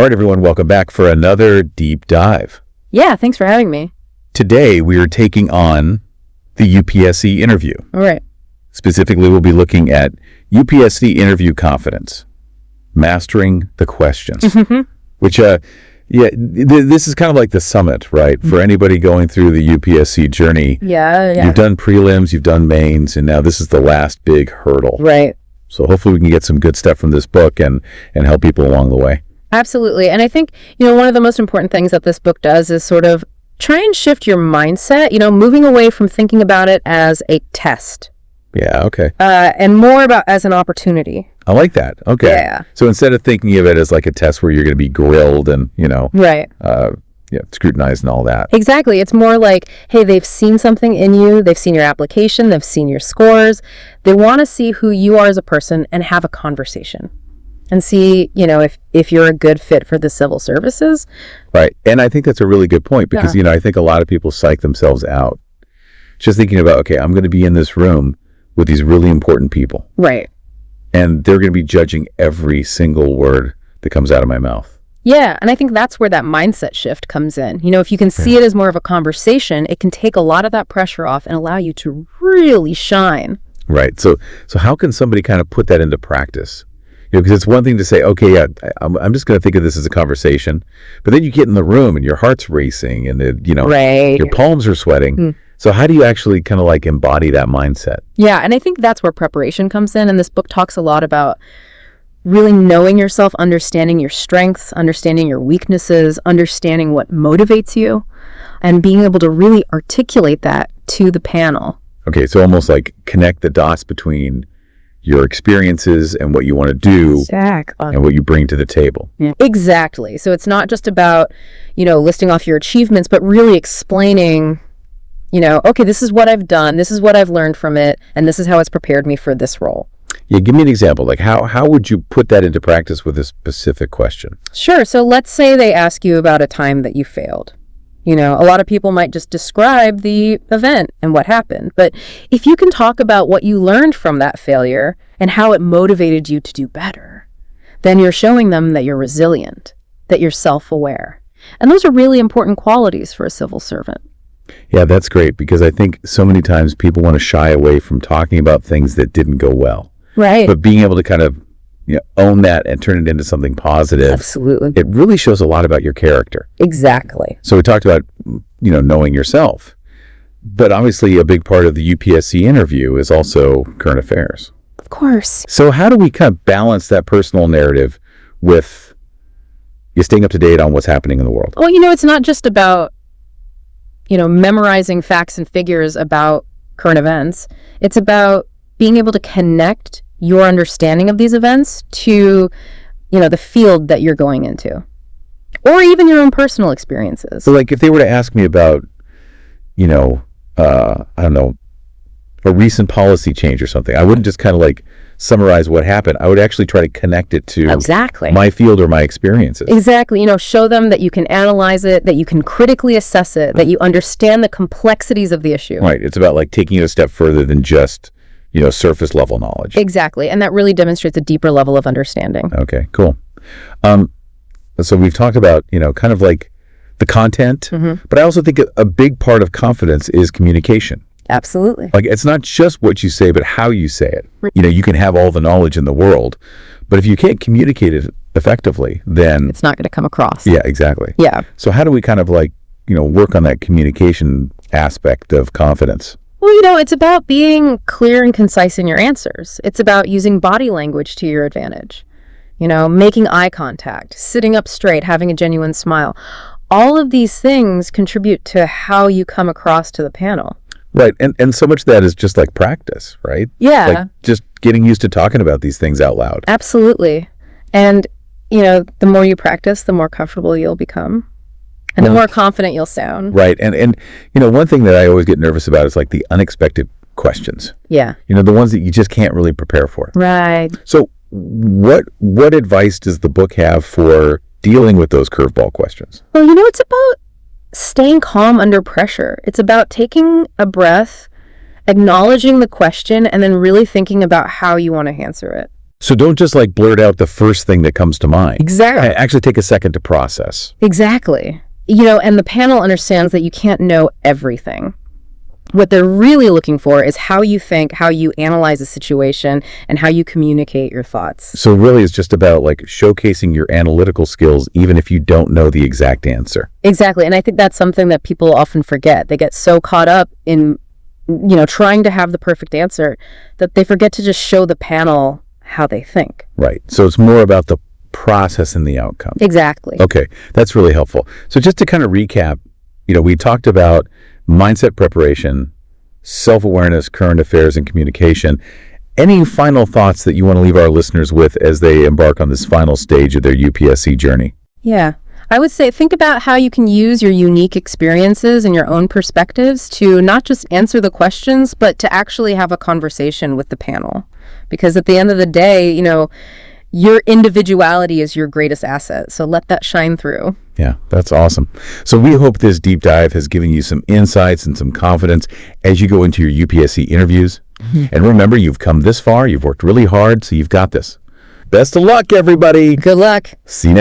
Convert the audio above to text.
All right, everyone, welcome back for another deep dive. Yeah, thanks for having me. Today, we are taking on the UPSC interview. All right. Specifically, we'll be looking at UPSC interview confidence, mastering the questions, which, this is kind of like the summit, right? For anybody going through the UPSC journey. Yeah. You've done prelims, you've done mains, and now this is the last big hurdle. Right. So hopefully we can get some good stuff from this book and help people along the way. Absolutely. And I think, one of the most important things that this book does is sort of try and shift your mindset, moving away from thinking about it as a test. Yeah, okay. And more about as an opportunity. I like that. Okay. Yeah. So instead of thinking of it as like a test where you're going to be grilled and, Right. scrutinized and all that. Exactly. It's more like, hey, they've seen something in you. They've seen your application. They've seen your scores. They want to see who you are as a person and have a conversation. And see, if you're a good fit for the civil services. Right. And I think that's a really good point because, I think a lot of people psych themselves out just thinking about, okay, I'm going to be in this room with these really important people. Right. And they're going to be judging every single word that comes out of my mouth. Yeah. And I think that's where that mindset shift comes in. If you can see it as more of a conversation, it can take a lot of that pressure off and allow you to really shine. Right. So how can somebody kind of put that into practice? Because it's one thing to say, okay, I'm just going to think of this as a conversation, but then you get in the room and your heart's racing and right. Your palms are sweating. So how do you actually kind of like embody that mindset? Yeah, and I think that's where preparation comes in. And this book talks a lot about really knowing yourself, understanding your strengths, understanding your weaknesses, understanding what motivates you, and being able to really articulate that to the panel. Okay, so almost like connect the dots between your experiences and what you want to do and what you bring to the table. Yeah. Exactly. So it's not just about, listing off your achievements, but really explaining, okay, this is what I've done, this is what I've learned from it, and this is how it's prepared me for this role. Yeah, give me an example. Like how would you put that into practice with a specific question? Sure. So let's say they ask you about a time that you failed. A lot of people might just describe the event and what happened. But if you can talk about what you learned from that failure and how it motivated you to do better, then you're showing them that you're resilient, that you're self-aware. And those are really important qualities for a civil servant. Yeah, that's great because I think so many times people want to shy away from talking about things that didn't go well. Right. But being able to kind of own that and turn it into something positive. Absolutely. It really shows a lot about your character. Exactly. So we talked about, knowing yourself. But obviously a big part of the UPSC interview is also current affairs. Of course. So how do we kind of balance that personal narrative with you staying up to date on what's happening in the world? Well, it's not just about, memorizing facts and figures about current events. It's about being able to connect your understanding of these events to, the field that you're going into, or even your own personal experiences. So like if they were to ask me about, I don't know, a recent policy change or something, I wouldn't just kind of like summarize what happened. I would actually try to connect it to my field or my experiences. Exactly. Show them that you can analyze it, that you can critically assess it, that you understand the complexities of the issue. Right. It's about like taking it a step further than just surface level knowledge. Exactly. And that really demonstrates a deeper level of understanding. Okay, cool. So we've talked about, kind of like the content, but I also think a big part of confidence is communication. Absolutely. Like it's not just what you say, but how you say it. You can have all the knowledge in the world, but if you can't communicate it effectively, then it's not going to come across. Yeah, exactly. Yeah. So how do we kind of like, work on that communication aspect of confidence? Well, it's about being clear and concise in your answers. It's about using body language to your advantage. Making eye contact, sitting up straight, having a genuine smile. All of these things contribute to how you come across to the panel. Right. And so much of that is just like practice, right? Yeah. Like just getting used to talking about these things out loud. Absolutely. And, the more you practice, the more comfortable you'll become. And the more confident you'll sound. Right. And one thing that I always get nervous about is like the unexpected questions. Yeah. The ones that you just can't really prepare for. Right. So what advice does the book have for dealing with those curveball questions? Well, it's about staying calm under pressure. It's about taking a breath, acknowledging the question, and then really thinking about how you want to answer it. So don't just like blurt out the first thing that comes to mind. Exactly. Actually take a second to process. Exactly. And the panel understands that you can't know everything. What they're really looking for is how you think, how you analyze a situation, and how you communicate your thoughts. So really it's just about like showcasing your analytical skills even if you don't know the exact answer. Exactly. And I think that's something that people often forget. They get so caught up in, trying to have the perfect answer that they forget to just show the panel how they think. Right. So it's more about the process and the outcome. Exactly. Okay. That's really helpful. So just to kind of recap, we talked about mindset preparation, self-awareness, current affairs, and communication. Any final thoughts that you want to leave our listeners with as they embark on this final stage of their UPSC journey? Yeah. I would say think about how you can use your unique experiences and your own perspectives to not just answer the questions, but to actually have a conversation with the panel. Because at the end of the day, your individuality is your greatest asset. So let that shine through. Yeah, that's awesome. So we hope this deep dive has given you some insights and some confidence as you go into your UPSC interviews. And remember, you've come this far, you've worked really hard, so you've got this. Best of luck, everybody. Good luck. See you next